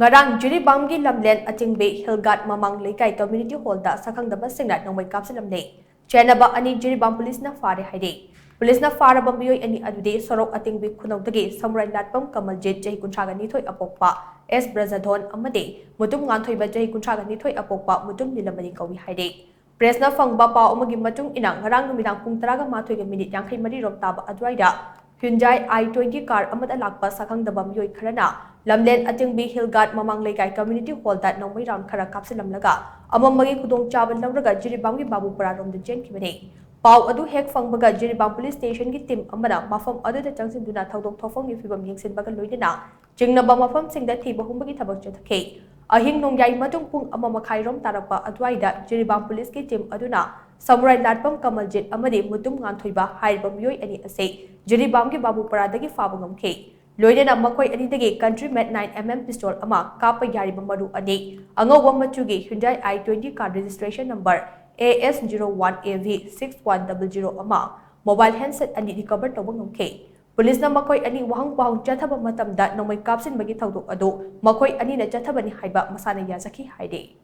Ngarang Jiribam Lamlen Atingbi Hilghat Mamang Leikai Community Hall da khangdaba singna Nongmei Kapsillamle Chennaba ani Jiribam Police na Phare hairi Police na Phare bambiyoy ani adude sorok Atingbi khunawdagi samurai latpam Kamaljet jahi kuntraga nithoi apokpa S Brazadon amade mutum nganthoi jahi kuntraga nithoi apokpa mutum nilamani kawi hairi Press na fangba pa umagi matung inang ngarang numidang pung 13 minute 54 rom taba adwaida Hyundai i20 car amada lakpa khangdaba miyoi kharana Lamlen Atingbi Hilghat Mamang Leikai Community Hall that Nongmei round khara kapshillamlaga amamagi khudong chaba lawraga Jiribam gi babu pararom de chenkibani Pau adu hek fangbaga Jiribam Police Station gi team amana mafam adu da changsinduna thodok thofong gi fibam yengsinbaga loidena Chengnaba mafam singda thiba humbagi thabak chathake ahing nongyai matung pung amamakhai rom tarakpa adwaida Jiribam Police ki team aduna samurai latpam Kamaljet amadi mutum nganthoiba hairiba miyoi ani ase Jiribam gi babu paradagi faba ngamkhe Loidena makoi anidagi country made 9mm pistol ama kapa yariba maru ani angowa machugi Hyundai i20 car registration number AS01AV6100 ama mobile handset ani recover toba ngamkhe Police na makoi ani wahang wahang chathaba matamda Nongmei kapsin bagi thodok ado makoi ani na chathabani haiba masana yazaki haide